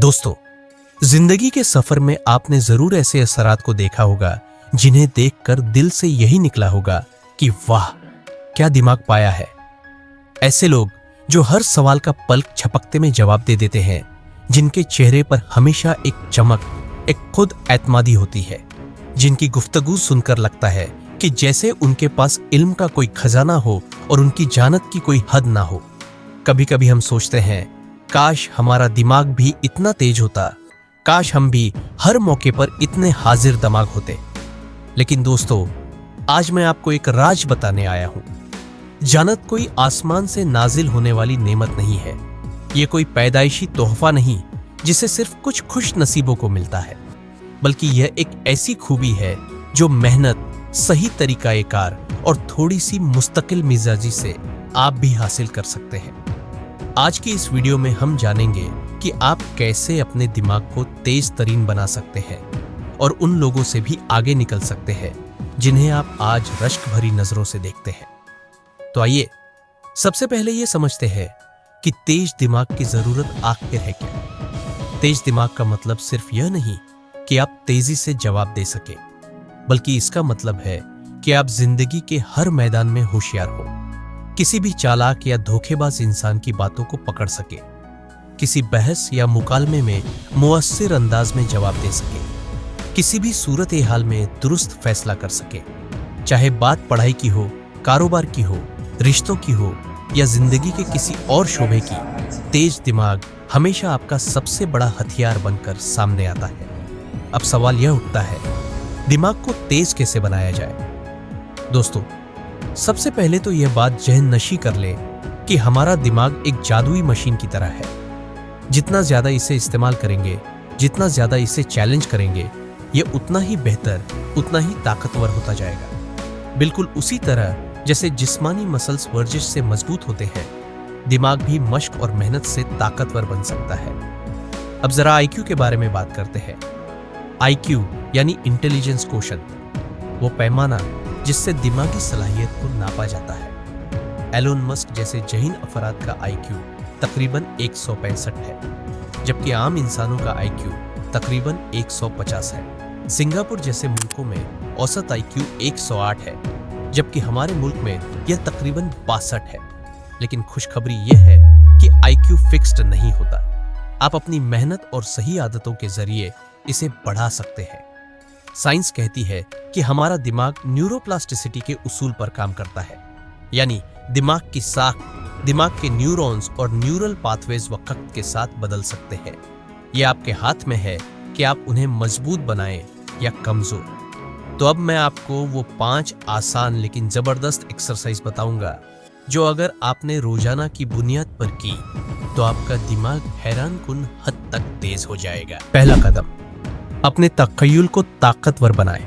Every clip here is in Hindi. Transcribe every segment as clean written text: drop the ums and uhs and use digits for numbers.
दोस्तों, जिंदगी के सफर में आपने जरूर ऐसे असरात को देखा होगा जिन्हें देखकर दिल से यही निकला होगा कि वाह क्या दिमाग पाया है। ऐसे लोग जो हर सवाल का पलक झपकते में जवाब दे देते हैं, जिनके चेहरे पर हमेशा एक चमक, एक खुद एतमादी होती है, जिनकी गुफ्तगू सुनकर लगता है कि जैसे उनके पास इल्म का कोई खजाना हो और उनकी जानत की कोई हद ना हो। कभी कभी हम सोचते हैं काश हमारा दिमाग भी इतना तेज होता, काश हम भी हर मौके पर इतने हाजिर दिमाग होते। लेकिन दोस्तों, आज मैं आपको एक राज बताने आया हूं। जानत कोई आसमान से नाजिल होने वाली नेमत नहीं है। ये कोई पैदाइशी तोहफा नहीं जिसे सिर्फ कुछ खुश नसीबों को मिलता है, बल्कि यह एक ऐसी खूबी है जो मेहनत, सही तरीकाएकार और थोड़ी सी मुस्तकिल मिजाजी से आप भी हासिल कर सकते हैं। आज की इस वीडियो में हम जानेंगे कि आप कैसे अपने दिमाग को तेज तरीन बना सकते हैं और उन लोगों से भी आगे निकल सकते हैं जिन्हें आप आज रश्क भरी नजरों से देखते हैं। तो आइए सबसे पहले ये समझते हैं कि तेज दिमाग की जरूरत आखिर है क्या। तेज दिमाग का मतलब सिर्फ यह नहीं कि आप तेजी से जवाब दे सके, बल्कि इसका मतलब है कि आप जिंदगी के हर मैदान में होशियार हो, किसी भी चालाक या धोखेबाज इंसान की बातों को पकड़ सके, किसी बहस या मुकालमे में मुअस्सिर अंदाज में जवाब दे सके, किसी भी सूरत हाल में दुरुस्त फैसला कर सके, चाहे बात पढ़ाई की हो, कारोबार की हो, रिश्तों की हो या जिंदगी के किसी और शोबे की। तेज दिमाग हमेशा आपका सबसे बड़ा हथियार बनकर सामने आता है। अब सवाल यह उठता है, दिमाग को तेज कैसे बनाया जाए। दोस्तों, सबसे पहले तो यह बात जहन नशी कर ले कि हमारा दिमाग एक जादुई मशीन की तरह है। जितना ज्यादा इसे इस्तेमाल करेंगे, जितना ज्यादा इसे चैलेंज करेंगे, यह उतना ही बेहतर, उतना ही ताकतवर होता जाएगा। बिल्कुल उसी तरह जैसे जिस्मानी मसल्स वर्जिश से मजबूत होते हैं, दिमाग भी मश्क और मेहनत से ताकतवर बन सकता है। अब जरा आईक्यू के बारे में बात करते हैं। आईक्यू यानी इंटेलिजेंस कोशेंट, वो पैमाना जिससे दिमागी सलाहियत को नापा जाता है। एलोन मस्क जैसे जहीन अफराद का आईक्यू तकरीबन 165 है, जबकि आम इंसानों का आईक्यू तकरीबन 150 है। सिंगापुर जैसे मुल्कों में औसत आईक्यू 108 है, जबकि हमारे मुल्क में यह तकरीबन 62 है। लेकिन खुशखबरी यह है कि आईक्यू फिक्स्ड नहीं होता। आप अपनी मेहनत और सही आदतों के जरिए इसे बढ़ा सकते हैं। साइंस कहती है कि हमारा दिमाग न्यूरोप्लास्टिसिटी के उसूल पर काम करता है, यानी दिमाग की साख दिमाग के न्यूरॉन्स और न्यूरल पाथवेज वक्त के साथ बदल सकते हैं। यह आपके हाथ में है कि आप उन्हें मजबूत बनाएं या कमजोर। तो अब मैं आपको वो 5 आसान लेकिन जबरदस्त एक्सरसाइज बताऊंगा जो अगर आपने रोजाना की बुनियाद पर की तो आपका दिमाग हैरानकुन हद तक तेज हो जाएगा। पहला कदम, अपने तख़य्युल को ताकतवर बनाएं।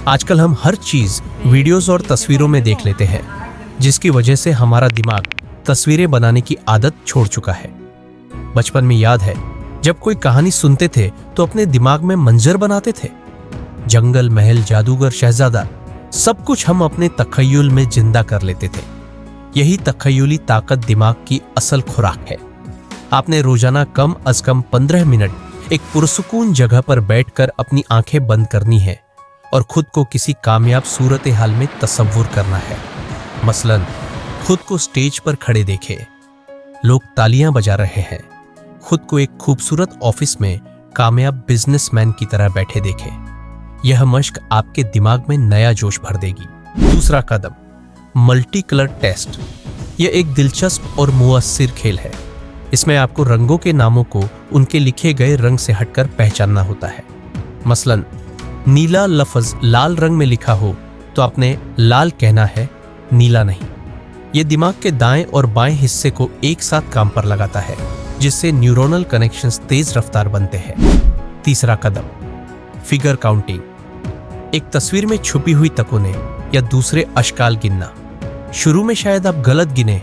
आजकल हम हर चीज वीडियोस और तस्वीरों में देख लेते हैं, जिसकी वजह से हमारा दिमाग तस्वीरें बनाने की आदत छोड़ चुका है। बचपन में याद है, जब कोई कहानी सुनते थे तो अपने दिमाग में मंजर बनाते थे। जंगल, महल, जादूगर, शहजादा, सब कुछ हम अपने तख़य्युल में जिंदा कर लेते थे। यही तख़य्युली ताकत दिमाग की असल खुराक है। आपने रोजाना कम अज कम 15 मिनट एक पुरसुकून जगह पर बैठकर अपनी आंखें बंद करनी है और खुद को किसी कामयाब सूरत हाल में तसव्वुर करना है। मसलन, खुद को स्टेज पर खड़े देखें, लोग तालियां बजा रहे हैं। खुद को एक खूबसूरत ऑफिस में कामयाब बिजनेसमैन की तरह बैठे देखें। यह मश्क आपके दिमाग में नया जोश भर देगी। दूसरा कदम, मल्टी कलर टेस्ट। यह एक दिलचस्प और मुअस्सिर खेल है। इसमें आपको रंगों के नामों को उनके लिखे गए रंग से हटकर पहचानना होता है। मसलन, नीला लफ्ज लाल रंग में लिखा हो तो आपने लाल कहना है, नीला नहीं। यह दिमाग के दाएं और बाएं हिस्से को एक साथ काम पर लगाता है, जिससे न्यूरोनल कनेक्शंस तेज रफ्तार बनते हैं। तीसरा कदम, फिगर काउंटिंग। एक तस्वीर में छुपी हुई तकोने या दूसरे अशकाल गिनना। शुरू में शायद आप गलत गिने,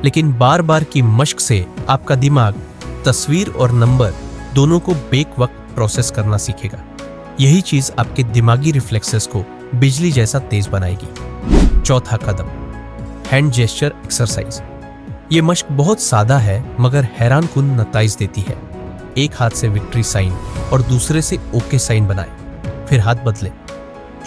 लेकिन बार बार की मश्क से आपका दिमाग तस्वीर और नंबर दोनों को बेक वक्त प्रोसेस करना सीखेगा। यही चीज आपके दिमागी रिफ्लेक्सेस को बिजली जैसा तेज बनाएगी। चौथा कदम, हैंड जेस्चर एक्सरसाइज। ये मश्क बहुत सादा है मगर हैरानकुन नताइज देती है। एक हाथ से विक्ट्री साइन और दूसरे से ओके साइन बनाएं, फिर हाथ बदलें।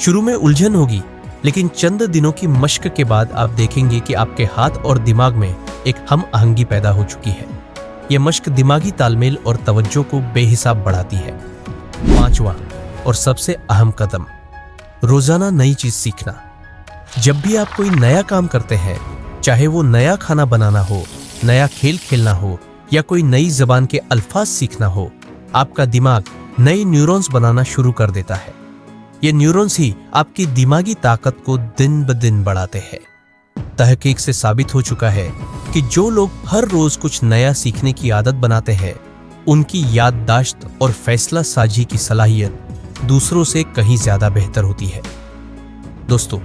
शुरू में उलझन होगी, लेकिन चंद दिनों की मश्क के बाद आप देखेंगे कि आपके हाथ और दिमाग में एक हम आहंगी पैदा हो चुकी है। यह मश्क दिमागी तालमेल और तवज्जो को बेहिसाब बढ़ाती है। 5वां और सबसे अहम कदम, रोजाना नई चीज सीखना। जब भी आप कोई नया काम करते हैं, चाहे वो नया खाना बनाना हो, नया खेल खेलना हो या कोई नई जबान के अल्फाज सीखना हो, आपका दिमाग नए न्यूरॉन्स बनाना शुरू कर देता है। ये न्यूरॉन्स ही आपकी दिमागी ताकत को दिन ब दिन बढ़ाते हैं। तहकीक से साबित हो चुका है कि जो लोग हर रोज कुछ नया सीखने की आदत बनाते हैं, उनकी याददाश्त और फैसला साजी की सलाहियत दूसरों से कहीं ज्यादा बेहतर होती है। दोस्तों,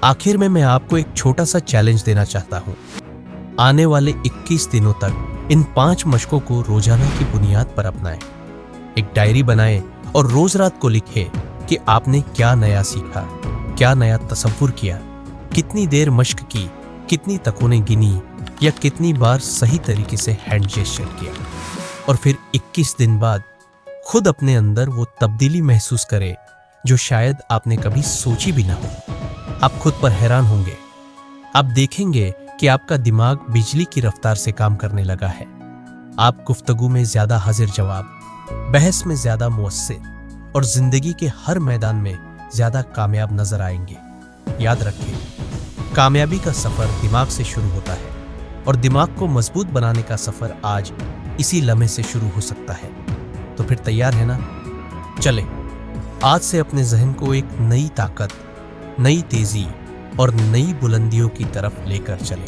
आखिर में मैं आपको एक छोटा सा चैलेंज देना चाहता हूं। आने वाले 21 दिनों तक इन 5 मशकों को रोजाना की बुनियाद पर अपनाएं। एक डायरी बनाएं और रोज रात को लिखें कि आपने क्या नया सीखा, क्या नया तसव्वुर किया, कितनी देर मश्क की, कितनी तकोने गिनी या कितनी बार सही तरीके से हैंड जेस्चर किया। और फिर 21 दिन बाद खुद अपने अंदर वो तब्दीली महसूस करें जो शायद आपने कभी सोची भी ना हो। आप खुद पर हैरान होंगे। आप देखेंगे कि आपका दिमाग बिजली की रफ्तार से काम करने लगा है। आप गुफ्तगू में ज्यादा हाजिर जवाब, बहस में ज्यादा मुअस्सिर और जिंदगी के हर मैदान में ज्यादा कामयाब नजर आएंगे। याद रखें, कामयाबी का सफर दिमाग से शुरू होता है और दिमाग को मजबूत बनाने का सफर आज इसी लम्हे से शुरू हो सकता है। तो फिर तैयार है ना? चले आज से अपने जहन को एक नई ताकत, नई तेजी और नई बुलंदियों की तरफ लेकर चलें।